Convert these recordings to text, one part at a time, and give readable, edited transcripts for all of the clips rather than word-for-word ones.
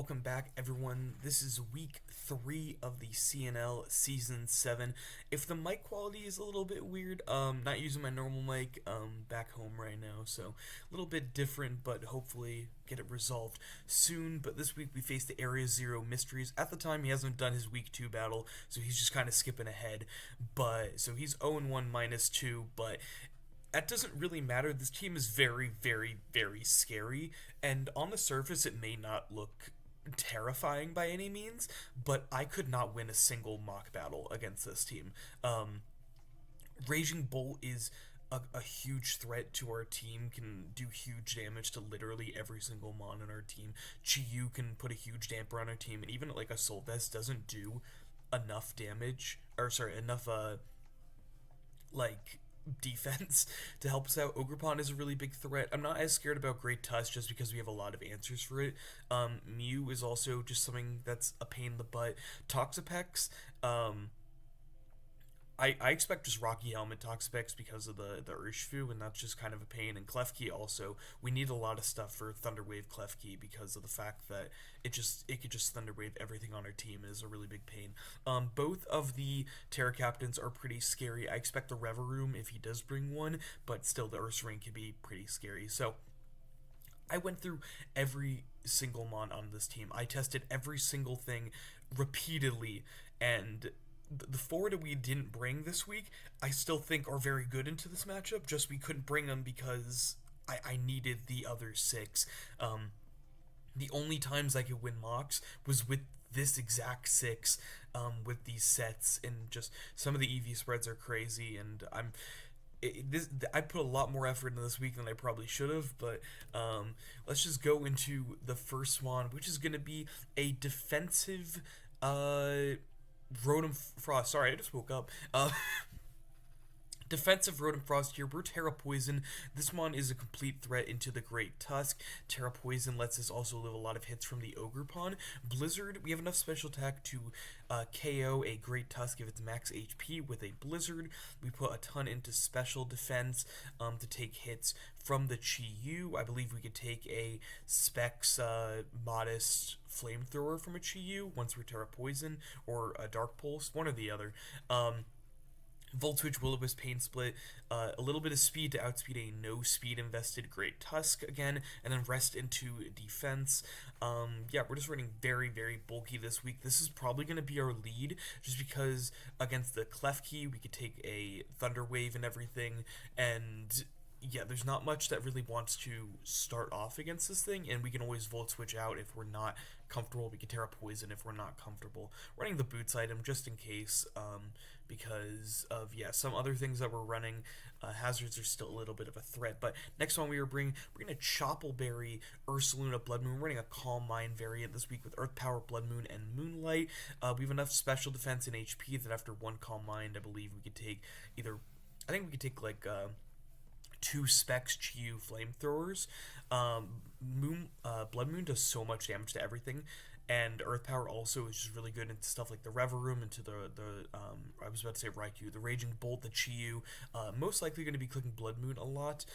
Welcome back, everyone. This is week 3 of the CNL season 7. If the mic quality is a little bit weird, not using my normal mic, back home right now, so a little bit different, but hopefully get it resolved soon. But this week we face the Area Zero Mysteries. At the time, he hasn't done his week 2 battle, so he's just kind of skipping ahead. So he's 0-1 -2, but that doesn't really matter. This team is very, very, very scary, and on the surface, it may not look terrifying by any means, but I could not win a single mock battle against this team. Raging Bolt is a huge threat to our team, can do huge damage to literally every single mon in our team. Chiyu can put a huge damper on our team, and even like Assault Vest doesn't do enough damage, or sorry, enough like defense to help us out. Ogerpon is a really big threat. I'm not as scared about Great Tusk just because we have a lot of answers for it. Mew is also just something that's a pain in the butt. Toxapex, I expect just Rocky Helmet Toxapex because of the Urshifu, and that's just kind of a pain. And Klefki also, we need a lot of stuff for Thunderwave Klefki because of the fact that it could just Thunderwave everything on our team. Is a really big pain. Both of the Terra Captains are pretty scary. I expect the Reveroom if he does bring one, but still the Ursaring can be pretty scary. So I went through every single mon on this team. I tested every single thing repeatedly, and the four that we didn't bring this week, I still think are very good into this matchup. Just we couldn't bring them because I needed the other six. The only times I could win mocks was with this exact six, with these sets, and just some of the EV spreads are crazy, and I put a lot more effort into this week than I probably should have, but let's just go into the first one, which is going to be a defensive Rotom Frost. Sorry, I just woke up. Defensive Rotom Frost here. We're Terra Poison. This one is a complete threat into the Great Tusk. Terra Poison lets us also live a lot of hits from the Ogerpon. Blizzard, we have enough special attack to KO a Great Tusk if it's max HP with a Blizzard. We put a ton into special defense to take hits from the Chiyu. I believe we could take a Specs Modest Flamethrower from a Chiyu once we're Terra Poison, or a Dark Pulse, one or the other. Voltage, Will-O-Wisp, Pain Split, a little bit of speed to outspeed a no speed invested Great Tusk again, and then rest into defense. Yeah, we're just running very, very bulky this week. This is probably going to be our lead, just because against the Klefki, we could take a Thunder Wave and everything, and yeah, there's not much that really wants to start off against this thing, and we can always Volt Switch out if we're not comfortable. We can Terra Poison if we're not comfortable. Running the Boots item just in case, because of, yeah, some other things that we're running. Hazards are still a little bit of a threat, but next one we're bringing a Choppleberry Ursaluna Blood Moon. We're running a Calm Mind variant this week with Earth Power, Blood Moon, and Moonlight. We have enough special defense and HP that after one Calm Mind, I believe we could take like two Specs Chiyu flamethrowers. Blood Moon does so much damage to everything, and Earth Power also is just really good into stuff like the Reveroom, into the I was about to say Raikou, the Raging Bolt, the Chiyu. Most likely going to be clicking Blood Moon a lot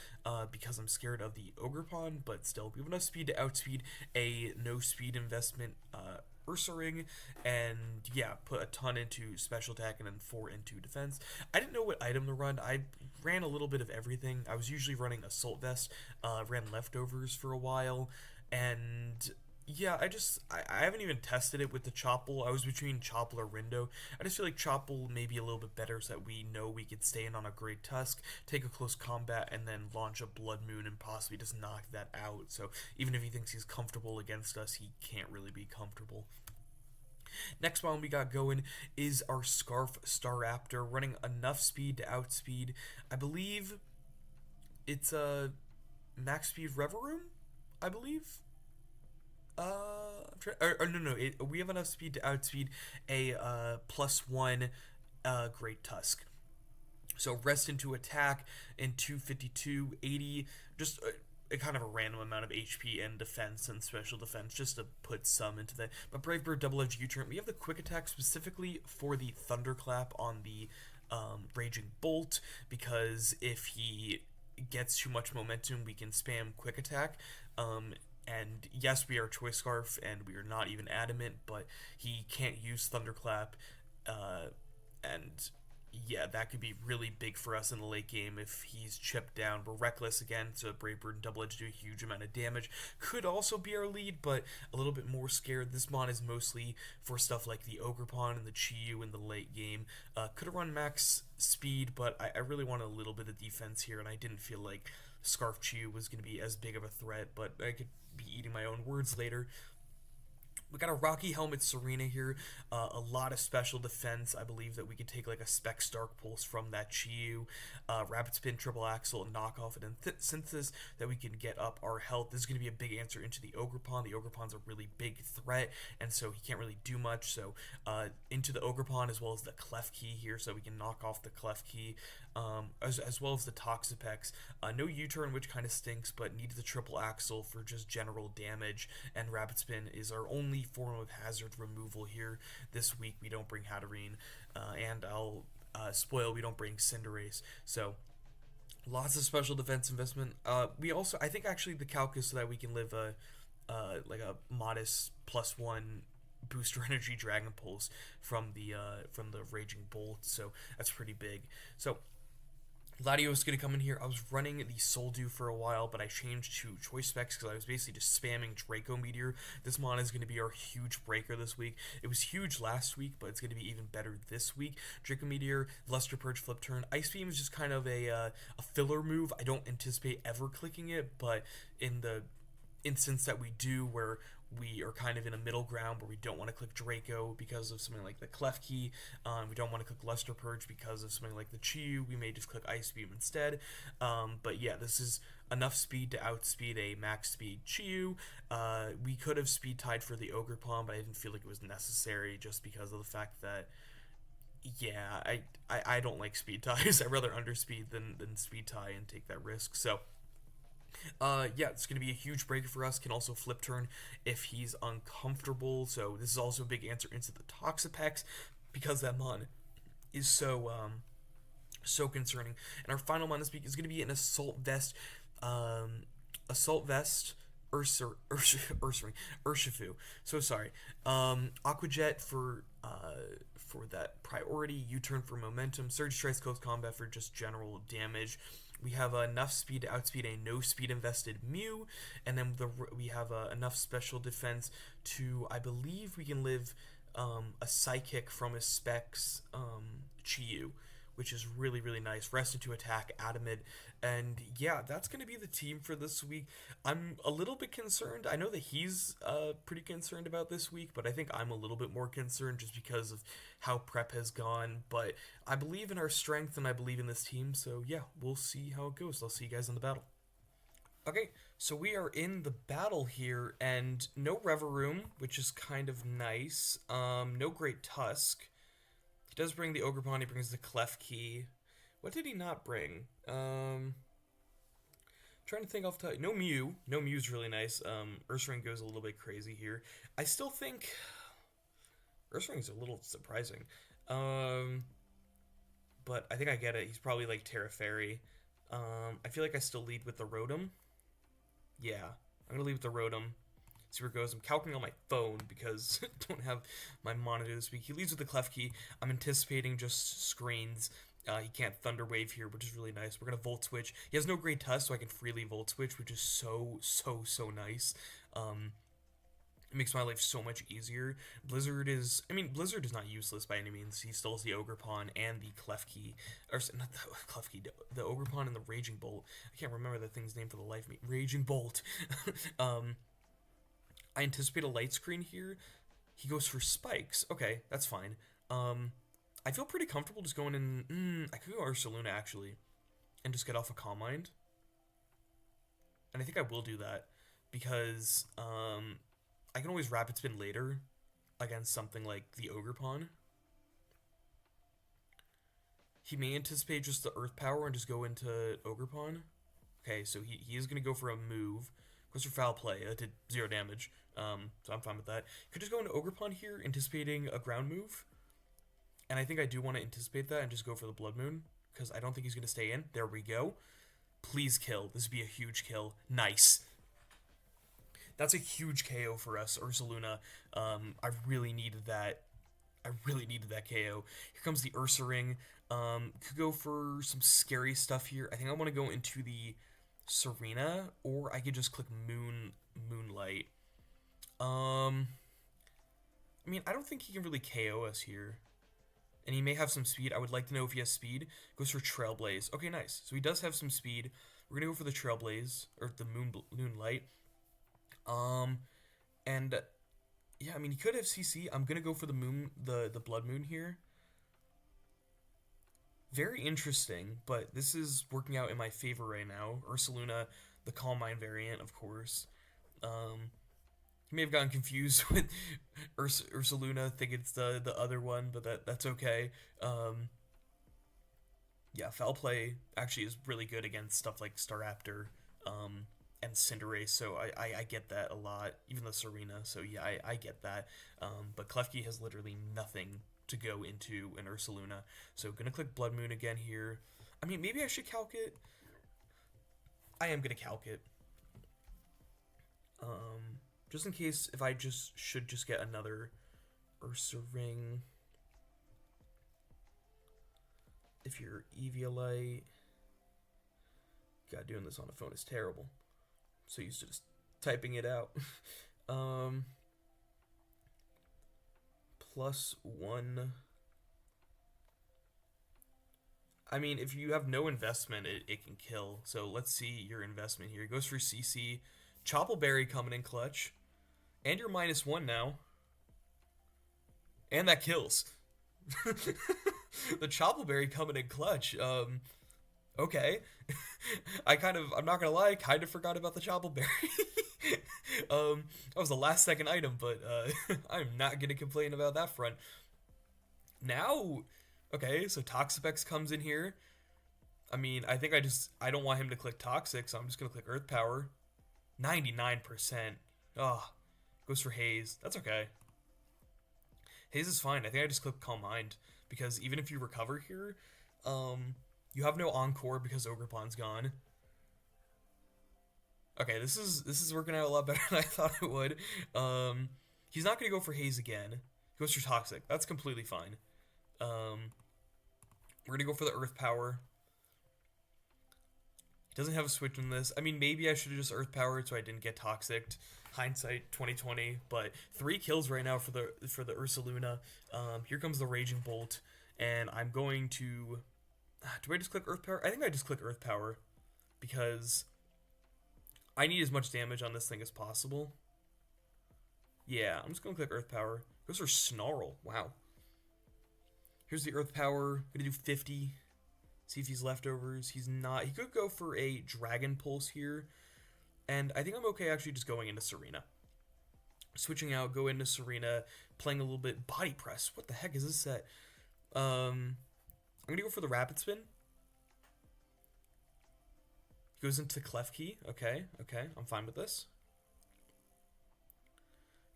because I'm scared of the Ogerpon, but still, we have enough speed to outspeed a no speed investment Ursaring, and yeah, put a ton into special attack and then 4 into defense. I didn't know what item to run. I ran a little bit of everything. I was usually running Assault Vest, ran Leftovers for a while, and yeah, I haven't even tested it with the Chopple. I was between Chopple or Rindo. I just feel like Chopple may be a little bit better so that we know we could stay in on a Great Tusk, take a close combat, and then launch a Blood Moon and possibly just knock that out. So even if he thinks he's comfortable against us, he can't really be comfortable. Next one we got going is our Scarf Staraptor, running enough speed to outspeed, I believe it's a max speed Reveroom, I believe. No, we have enough speed to outspeed a +1 Great Tusk. So rest into attack in 252, 80, just a kind of a random amount of HP and defense and special defense just to put some into that. But Brave Bird, Double Edged U-Turn, we have the quick attack specifically for the Thunderclap on the Raging Bolt, because if he gets too much momentum, we can spam quick attack. And yes, we are Choice Scarf, and we are not even adamant, but he can't use Thunderclap, uh, and yeah, that could be really big for us in the late game if he's chipped down. We're reckless again, so Brave Bird and Double Edge do a huge amount of damage. Could also be our lead, but a little bit more scared. This mon is mostly for stuff like the Ogre Pawn and the Chi-Yu in the late game. Could have run max speed, but I really wanted a little bit of defense here, and I didn't feel like Scarf Chi-Yu was going to be as big of a threat, but I could be eating my own words later. We got a Rocky Helmet Serena here, a lot of special defense. I believe that we could take like a Specs Dark Pulse from that Chi-Yu, Rapid Spin, Triple Axle, and Knockoff, and then Synthesis that we can get up our health. This is going to be a big answer into the Ogre Pawn. The Ogre Pawn's a really big threat, and so he can't really do much. So into the Ogre Pawn as well as the Clef Key here, so we can knock off the Clef Key, as well as the Toxapex. No U-turn, which kind of stinks, but needs the Triple Axle for just general damage, and Rapid Spin is our only form of hazard removal here. This week we don't bring Hatterene, and I'll spoil, we don't bring Cinderace. So lots of special defense investment. We also, I think actually the calc is so that we can live like a modest +1 booster energy Dragon Pulse from the Raging Bolt, so that's pretty big. So Gladio is going to come in here. I was running the Soldew for a while, but I changed to Choice Specs because I was basically just spamming Draco Meteor. This mon is going to be our huge breaker this week. It was huge last week, but it's going to be even better this week. Draco Meteor, Luster Purge, Flip Turn. Ice Beam is just kind of a filler move. I don't anticipate ever clicking it, but in the instance that we do, where we are kind of in a middle ground where we don't want to click Draco because of something like the Clef Key, we don't want to click Luster Purge because of something like the Chi-Yu, we may just click Ice Beam instead. But yeah, this is enough speed to outspeed a max speed Chi-Yu. We could have speed tied for the Ogre Pawn, but I didn't feel like it was necessary just because of the fact that, yeah, I don't like speed ties. I'd rather underspeed than speed tie and take that risk. So yeah, it's going to be a huge breaker for us. Can also flip turn if he's uncomfortable. So this is also a big answer into the Toxapex because that mon is so so concerning. And our final mon this week is going to be an Assault Vest, Urshifu. So sorry. Aqua Jet for that priority, U-turn for momentum, Surge Strikes Close Combat for just general damage. We have enough speed to outspeed a no speed invested Mew, and then we have enough special defense to, I believe we can live a Psychic from a Specs Chi-Yu, which is really, really nice. Rest into attack, Adamant, and yeah, that's going to be the team for this week. I'm a little bit concerned. I know that he's pretty concerned about this week, but I think I'm a little bit more concerned just because of how prep has gone, but I believe in our strength and I believe in this team, so yeah, we'll see how it goes. I'll see you guys in the battle. Okay, so we are in the battle here, and no Reveroom, which is kind of nice. No Great Tusk. He does bring the Ogre Pawn, he brings the Clef Key. What did he not bring? Trying to think off the top. No Mew. No Mew's really nice. Ursaring goes a little bit crazy here. I still think Ursaring's a little surprising. But I think I get it. He's probably like Terra Fairy. I feel like I still lead with the Rotom. Yeah, I'm gonna lead with the Rotom. See where it goes. I'm calculating on my phone because I don't have my monitor this week. He leads with the Clef Key. I'm anticipating just screens. He can't Thunder Wave here, which is really nice. We're going to Volt Switch. He has no Great Tusk, so I can freely Volt Switch, which is so nice. It makes my life so much easier. Blizzard is not useless by any means. He still has the Ogre Pawn and the Clef Key. Or, not the Clef Key, the Ogre Pawn and the Raging Bolt. I can't remember the thing's name for the life of me. Raging Bolt. I anticipate a light screen here. He goes for spikes. Okay, that's fine. I feel pretty comfortable just going in. I could go Ursaluna actually, and just get off a Calm Mind. And I think I will do that because I can always Rapid Spin later against something like the Ogre Pawn. He may anticipate just the Earth Power and just go into Ogre Pawn. Okay, so he is going to go for a move. Goes for Foul Play. That did 0 damage. So I'm fine with that. Could just go into Ogre Pawn here, anticipating a ground move. And I think I do want to anticipate that and just go for the Blood Moon, because I don't think he's going to stay in. There we go. Please kill. This would be a huge kill. Nice. That's a huge KO for us, Ursaluna. I really needed that. I really needed that KO. Here comes the Ursa Ring. Could go for some scary stuff here. I think I want to go into the Serena, or I could just click Moonlight. I mean, I don't think he can really KO us here. And he may have some speed. I would like to know if he has speed. Goes for Trailblaze. Okay, nice. So he does have some speed. We're gonna go for the Trailblaze, or the Moonlight. And yeah, I mean, he could have CC. I'm gonna go for the Blood Moon here. Very interesting, but this is working out in my favor right now. Ursaluna, the Calm Mind variant, of course. He may have gotten confused with Ursaluna, think it's the other one, but that's okay. Yeah, Foul Play actually is really good against stuff like Staraptor, and Cinderace, so I get that a lot, even though Serena, so yeah, I get that. But Klefki has literally nothing to go into an Ursaluna, so gonna click Blood Moon again here. I mean, maybe I should calc it. I am gonna calc it. Just in case, if I should just get another Ursa Ring. If you're Eviolite. God, doing this on a phone is terrible. So used to just typing it out. +1. I mean, if you have no investment, it can kill. So let's see your investment here. It goes for CC. Choppleberry coming in clutch. And you're -1 now. And that kills. The Choppleberry coming in clutch. Okay. I'm not gonna lie, kind of forgot about the Choppleberry. That was the last second item, but I'm not gonna complain about that front. Now, okay, so Toxapex comes in here. I mean, I think I don't want him to click Toxic, so I'm just gonna click Earth Power. 99%. Oh, goes for Haze. That's okay. Haze is fine. I think I just click Calm Mind, because even if you recover here, you have no Encore because Ogerpon's gone. Okay, this is working out a lot better than I thought it would. He's not gonna go for Haze again. He goes for Toxic. That's completely fine. We're gonna go for the Earth Power. He doesn't have a switch in this. I mean, maybe I should have just Earth Powered so I didn't get Toxic. Hindsight 2020, but 3 kills right now for the Ursaluna. Here comes the Raging Bolt, and I'm going to. Do I just click Earth Power? I think I just click Earth Power because I need as much damage on this thing as possible. Yeah, I'm just gonna click Earth Power. Goes for Snarl. Wow. Here's the Earth Power. Gonna do 50. See if he's leftovers. He's not. He could go for a Dragon Pulse here. And I think I'm okay actually just going into Serena. Switching out, go into Serena, playing a little bit Body Press. What the heck is this set? I'm going to go for the Rapid Spin. He goes into Klefki. Okay, I'm fine with this.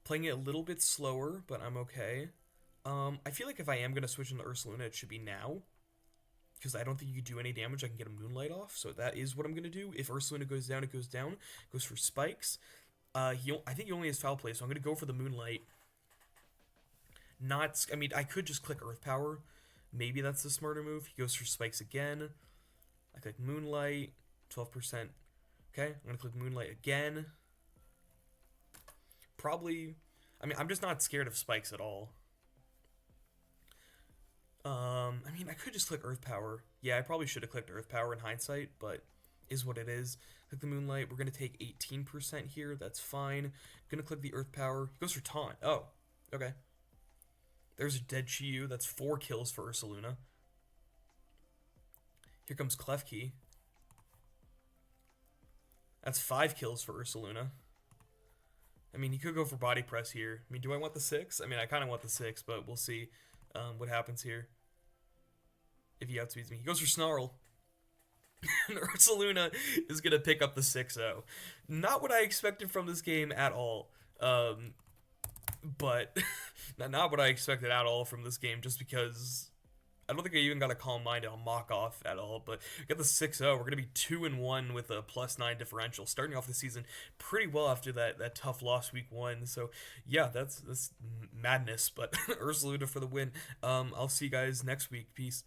Playing it a little bit slower, but I'm okay. I feel like if I am going to switch into Ursaluna, it should be now. Because I don't think you can do any damage. I can get a Moonlight off, so that is what I'm going to do. If Ursaluna goes down, it goes down. Goes for Spikes. I think he only has Foul Play, so I'm going to go for the Moonlight. I mean, I could just click Earth Power. Maybe that's the smarter move. He goes for Spikes again. I click Moonlight. 12%. Okay, I'm going to click Moonlight again. Probably. I mean, I'm just not scared of Spikes at all. I mean, I could just click Earth Power. Yeah, I probably should have clicked Earth Power in hindsight, but is what it is. Click the Moonlight. We're going to take 18% here. That's fine. Going to click the Earth Power. He goes for Taunt. Oh, okay. There's a dead Chi-Yu. That's 4 kills for Ursaluna. Here comes Klefki. That's 5 kills for Ursaluna. I mean, he could go for Body Press here. I mean, do I want the 6? I mean, I kind of want the 6, but we'll see what happens here. If he outspeeds me. He goes for Snarl. And Ursaluna is going to pick up the 6-0. Not what I expected from this game at all. But not what I expected at all from this game, just because I don't think I even got a calm mind on mock off at all. But we got the 6-0. We're gonna be 2-1 with a +9 differential, starting off the season pretty well after that tough loss week 1. So yeah, that's madness. But Ursaluna for the win. I'll see you guys next week. Peace.